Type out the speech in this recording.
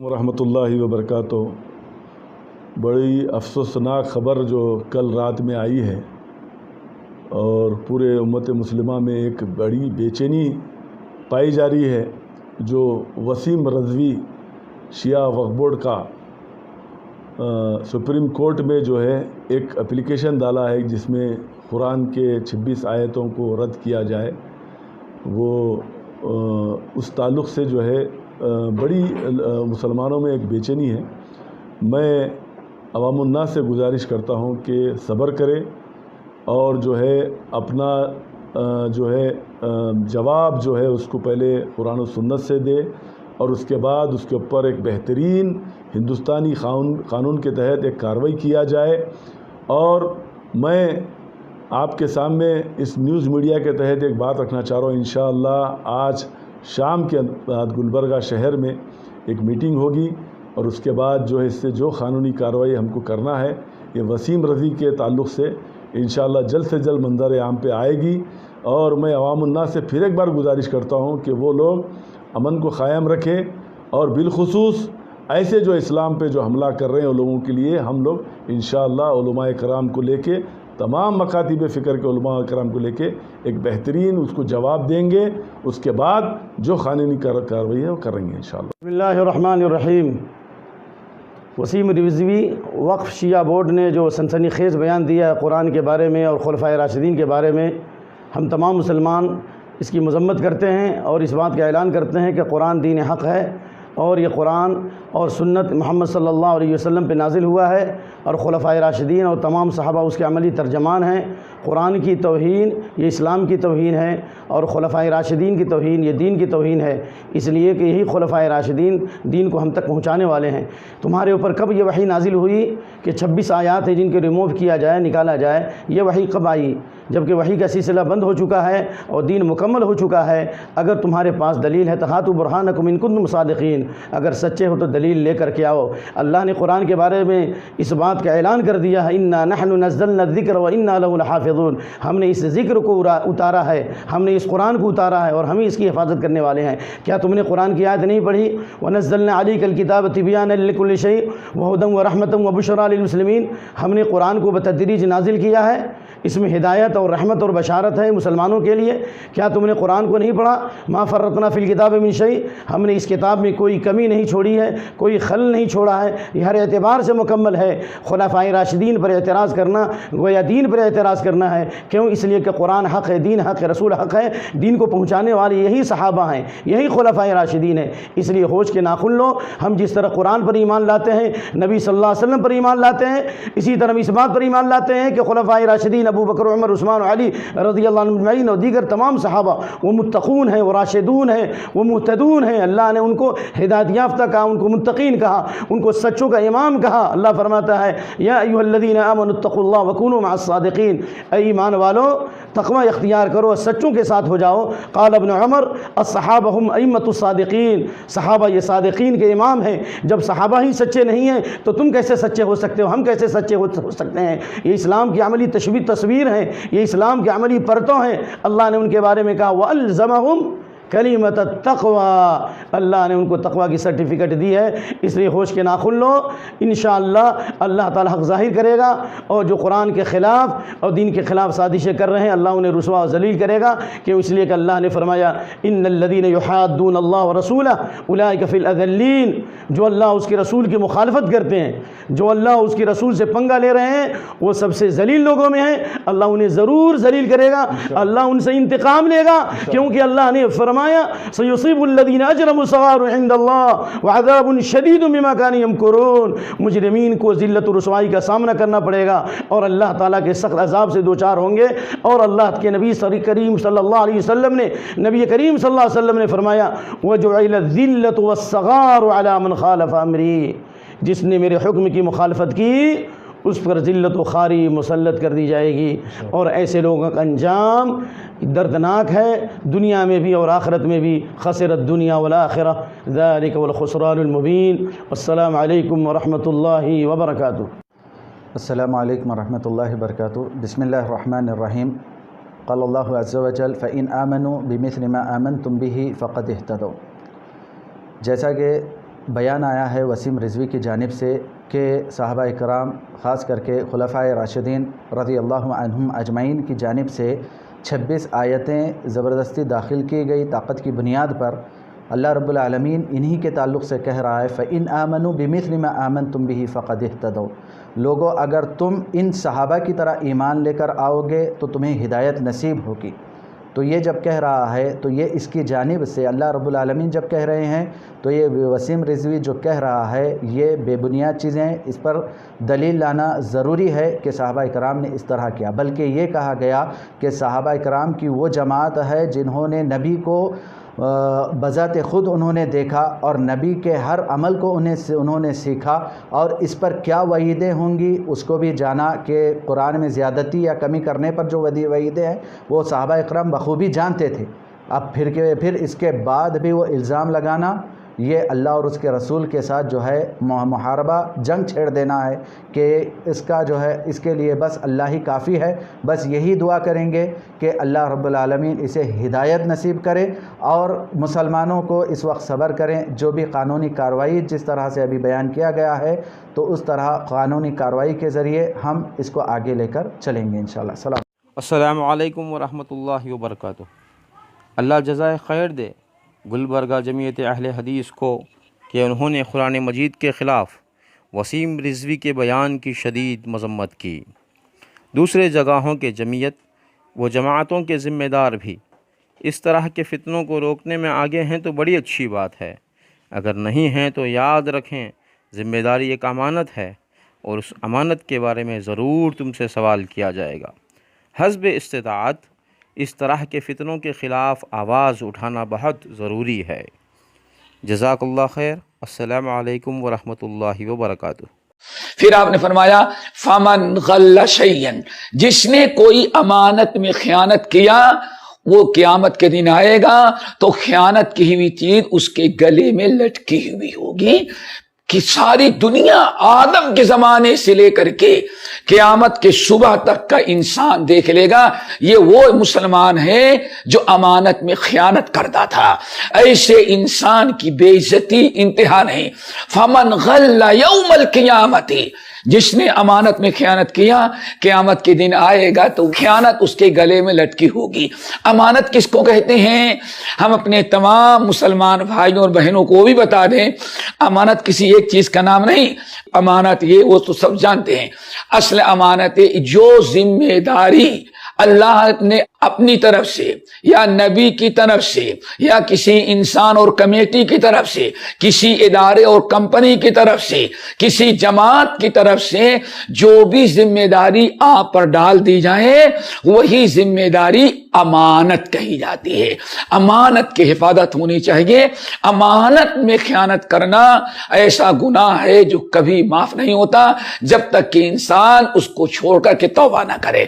ورحمۃ اللہ وبرکاتہ۔ بڑی افسوسناک خبر جو کل رات میں آئی ہے اور پورے امت مسلمہ میں ایک بڑی بے چینی پائی جا رہی ہے، جو وسیم رضوی شیعہ وقف بورڈ کا سپریم کورٹ میں جو ہے ایک اپلیکیشن ڈالا ہے جس میں قرآن کے 26 آیتوں کو رد کیا جائے۔ وہ اس تعلق سے جو ہے بڑی مسلمانوں میں ایک بے چینی ہے۔ میں عوام الناس سے گزارش کرتا ہوں کہ صبر کرے اور جو ہے اپنا جواب جو ہے اس کو پہلے قرآن و سنت سے دے اور اس کے بعد اس کے اوپر ایک بہترین ہندوستانی قانون کے تحت ایک کارروائی کیا جائے۔ اور میں آپ کے سامنے اس نیوز میڈیا کے تحت ایک بات رکھنا چاہ رہا ہوں۔ انشاءاللہ آج شام کے بعد گلبرگہ شہر میں ایک میٹنگ ہوگی اور اس کے بعد جو ہے اس سے جو قانونی کارروائی ہم کو کرنا ہے یہ وسیم رضوی کے تعلق سے انشاءاللہ جلد سے جلد منظر عام پہ آئے گی۔ اور میں عوام الناس سے پھر ایک بار گزارش کرتا ہوں کہ وہ لوگ امن کو قائم رکھیں اور بالخصوص ایسے جو اسلام پہ جو حملہ کر رہے ہیں ان لوگوں کے لیے ہم لوگ انشاءاللہ علماء کرام کو لے کے تمام مکاتب فکر کے علماء کرام کو لے کے ایک بہترین اس کو جواب دیں گے۔ اس کے بعد جو قانونی کارروائی ہے وہ کریں گے انشاءاللہ۔ بسم اللہ الرحمن الرحیم۔ وسیم رضوی وقف شیعہ بورڈ نے جو سنسنی خیز بیان دیا ہے قرآن کے بارے میں اور خلفائے راشدین کے بارے میں، ہم تمام مسلمان اس کی مذمت کرتے ہیں اور اس بات کا اعلان کرتے ہیں کہ قرآن دین حق ہے اور یہ قرآن اور سنت محمد صلی اللہ علیہ وسلم پہ نازل ہوا ہے اور خلفائے راشدین اور تمام صحابہ اس کے عملی ترجمان ہیں۔ قرآن کی توہین یہ اسلام کی توہین ہے اور خلفائے راشدین کی توہین یہ دین کی توہین ہے، اس لیے کہ یہی خلفائے راشدین دین کو ہم تک پہنچانے والے ہیں۔ تمہارے اوپر کب یہ وحی نازل ہوئی کہ 26 آیات ہیں جن کے ریموو کیا جائے، نکالا جائے؟ یہ وحی کب آئی؟ جبکہ وحی کا سلسلہ بند ہو چکا ہے اور دین مکمل ہو چکا ہے۔ اگر تمہارے پاس دلیل ہے تو ہاتوا برہانکم ان کنتم صادقین، اگر سچے ہو تو دلیل لے کر کے آؤ۔ اللہ نے قرآن کے بارے میں اس بات کا اعلان کر دیا ہے، انا نحن نزلنا الذکر وانا له لحافظون، ہم نے اس ذکر کو اتارا ہے، ہم نے اس قرآن کو اتارا ہے اور ہم ہی اس کی حفاظت کرنے والے ہیں۔ کیا تم نے قرآن کی آیت نہیں پڑھی؟ ونزلنا علیک الکتاب تبیانا لکل شیء وہدی ورحمۃ وبشریٰ للمسلمین، ہم نے قرآن کو بتدریج نازل کیا ہے، اس میں ہدایت اور رحمت اور بشارت ہے مسلمانوں کے لیے۔ کیا تم نے قرآن کو نہیں پڑھا؟ ما فرطنا فی الکتاب من شیء، ہم نے اس کتاب میں کوئی کمی نہیں چھوڑی ہے، کوئی خلل نہیں چھوڑا ہے، یہ ہر اعتبار سے مکمل ہے۔ خلفائے راشدین پر اعتراض کرنا گویا دین پر اعتراض کرنا ہے۔ کیوں؟ اس لیے کہ قرآن حق ہے، دین حق ہے، رسول حق ہے، دین کو پہنچانے والے یہی صحابہ ہیں، یہی خلفائے راشدین ہیں۔ اس لیے ہوش کے ناخن لو۔ ہم جس طرح قرآن پر ایمان لاتے ہیں، نبی صلی اللہ علیہ وسلم پر ایمان لاتے ہیں، اسی طرح اس بات پر ایمان لاتے ہیں کہ خلفائے راشدین ابو بکر، عمر، عثمان، علی رضی اللہ عنہم اجمعین اور دیگر تمام صحابہ وہ متقون ہیں، وہ راشدون ہیں، وہ مہتدون ہیں۔ اللہ نے ان کو ہدایت یافتہ کہا، ان کو متقین کہا، ان کو سچوں کا امام کہا۔ اللہ فرماتا ہے یا ایھا الذین آمنوا اتقوا اللہ وکونوا مع الصادقین، اے ایمان والو تقوی اختیار کرو، سچوں کے ساتھ ہو جاؤ۔ قال ابن عمر الصحابہ هم ائمۃ الصادقین، صحابہ یہ صادقین کے امام ہیں۔ جب صحابہ ہی سچے نہیں ہیں تو تم کیسے سچے ہو سکتے ہو؟ ہم کیسے سچے ہو سکتے ہیں؟ یہ اسلام کی عملی تصویر ہیں، یہ اسلام کی عملی پرتوں ہیں۔ اللہ نے ان کے بارے میں کہا وَأَلْزَمَهُمْ کلمۃ التقوی، اللہ نے ان کو تقوی کی سرٹیفکیٹ دی ہے۔ اس لیے ہوش کے ناخن لو، انشاءاللہ اللہ تعالی حق ظاہر کرے گا اور جو قرآن کے خلاف اور دین کے خلاف سازشیں کر رہے ہیں اللہ انہیں رسوا و ذلیل کرے گا۔ کہ اس لیے کہ اللہ نے فرمایا ان الذین یحادون اللہ ورسولہ اولئک فی الاذلین، جو اللہ اس کے رسول کی مخالفت کرتے ہیں، جو اللہ اس کے رسول سے پنگا لے رہے ہیں وہ سب سے ذلیل لوگوں میں ہیں۔ اللہ انہیں ضرور ذلیل کرے گا، اللہ ان سے انتقام لے گا، کیونکہ اللہ نے فرمایا سیصیب الذین اجرموا صغار عند اللہ وعذاب شدید بما كانوا یمکرون، مجرمین کو ذلت و رسوائی کا سامنا کرنا پڑے گا اور اللہ تعالیٰ کے سخت عذاب سے دوچار ہوں گے۔ اور اللہ کے نبی کریم صلی اللہ علیہ وسلم نے فرمایا وجعل الذلۃ والصغار علی من خالف امری، جس نے میرے حکم کی مخالفت کی اس پر ذلت و خواری مسلط کر دی جائے گی۔ اور ایسے لوگوں کا انجام دردناک ہے، دنیا میں بھی اور آخرت میں بھی، خسر الدنیا والآخرہ، ذالک والخسران المبین۔ السلام علیکم ورحمۃ اللہ وبرکاتہ۔ السلام علیکم ورحمۃ اللہ وبرکاتہ۔ بسم اللہ الرحمن الرحیم۔ قال اللہ عز وجل فَإِنْ آمَنُوا بِمِثْلِ مَا آمَنْتُمْ بِهِ فَقَدْ اهْتَدَوْا، جیسا کہ بیان آیا ہے وسیم رضوی کی جانب سے کہ صحابہ کرام خاص کر کے خلفائے راشدین رضی اللہ عنہم اجمعین کی جانب سے 26 آیتیں زبردستی داخل کی گئی طاقت کی بنیاد پر۔ اللہ رب العالمین انہی کے تعلق سے کہہ رہا ہے فَإِنْ آمَنُوا بِمِثْلِ مَا آمَنْتُمْ بِهِ فَقَدِ اهْتَدَوْا، لوگو اگر تم ان صحابہ کی طرح ایمان لے کر آؤ گے تو تمہیں ہدایت نصیب ہوگی۔ تو یہ جب کہہ رہا ہے تو یہ اس کی جانب سے اللہ رب العالمین جب کہہ رہے ہیں تو یہ وسیم رضوی جو کہہ رہا ہے یہ بے بنیاد چیزیں، اس پر دلیل لانا ضروری ہے کہ صحابہ کرام نے اس طرح کیا، بلکہ یہ کہا گیا کہ صحابہ کرام کی وہ جماعت ہے جنہوں نے نبی کو بذات خود انہوں نے دیکھا اور نبی کے ہر عمل کو انہوں نے سیکھا، اور اس پر کیا وعیدیں ہوں گی اس کو بھی جانا کہ قرآن میں زیادتی یا کمی کرنے پر جو وعیدیں ہیں وہ صحابہ اکرام بخوبی جانتے تھے۔ اب پھر اس کے بعد بھی وہ الزام لگانا، یہ اللہ اور اس کے رسول کے ساتھ جو ہے محاربہ جنگ چھیڑ دینا ہے کہ اس کا جو ہے اس کے لیے بس اللہ ہی کافی ہے۔ بس یہی دعا کریں گے کہ اللہ رب العالمین اسے ہدایت نصیب کرے اور مسلمانوں کو اس وقت صبر کریں، جو بھی قانونی کارروائی جس طرح سے ابھی بیان کیا گیا ہے تو اس طرح قانونی کارروائی کے ذریعے ہم اس کو آگے لے کر چلیں گے انشاءاللہ۔ السلام علیکم ورحمۃ اللہ وبرکاتہ۔ اللہ جزائے خیر دے گلبرگہ جمعیت اہل حدیث کو کہ انہوں نے قرآن مجید کے خلاف وسیم رضوی کے بیان کی شدید مذمت کی۔ دوسرے جگہوں کے جمعیت و جماعتوں کے ذمہ دار بھی اس طرح کے فتنوں کو روکنے میں آگے ہیں تو بڑی اچھی بات ہے، اگر نہیں ہیں تو یاد رکھیں ذمہ داری ایک امانت ہے اور اس امانت کے بارے میں ضرور تم سے سوال کیا جائے گا۔ حسب استطاعت اس طرح کے فتنوں کے خلاف آواز اٹھانا بہت ضروری ہے۔ جزاک اللہ خیر۔ السلام علیکم ورحمۃ اللہ وبرکاتہ۔ پھر آپ نے فرمایا فَمَنْ غَلَّ شَيْئًا، جس نے کوئی امانت میں خیانت کیا وہ قیامت کے دن آئے گا تو خیانت کی ہوئی چیز اس کے گلے میں لٹکی ہوئی ہوگی کہ ساری دنیا آدم کے زمانے سے لے کر کے قیامت کے صبح تک کا انسان دیکھ لے گا یہ وہ مسلمان ہے جو امانت میں خیانت کرتا تھا۔ ایسے انسان کی بے عزتی انتہا نہیں۔ فمن غل یوم القیامت، جس نے امانت میں خیانت کیا قیامت کے دن آئے گا تو خیانت اس کے گلے میں لٹکی ہوگی۔ امانت کس کو کہتے ہیں؟ ہم اپنے تمام مسلمان بھائیوں اور بہنوں کو بھی بتا دیں، امانت کسی ایک چیز کا نام نہیں۔ امانت یہ وہ تو سب جانتے ہیں، اصل امانت جو ذمہ داری اللہ نے اپنی طرف سے یا نبی کی طرف سے یا کسی انسان اور کمیٹی کی طرف سے، کسی ادارے اور کمپنی کی طرف سے، کسی جماعت کی طرف سے جو بھی ذمہ داری آپ پر ڈال دی جائے وہی ذمہ داری امانت کہی جاتی ہے۔ امانت کی حفاظت ہونی چاہیے۔ امانت میں خیانت کرنا ایسا گناہ ہے جو کبھی معاف نہیں ہوتا جب تک کہ انسان اس کو چھوڑ کر کے توبہ نہ کرے۔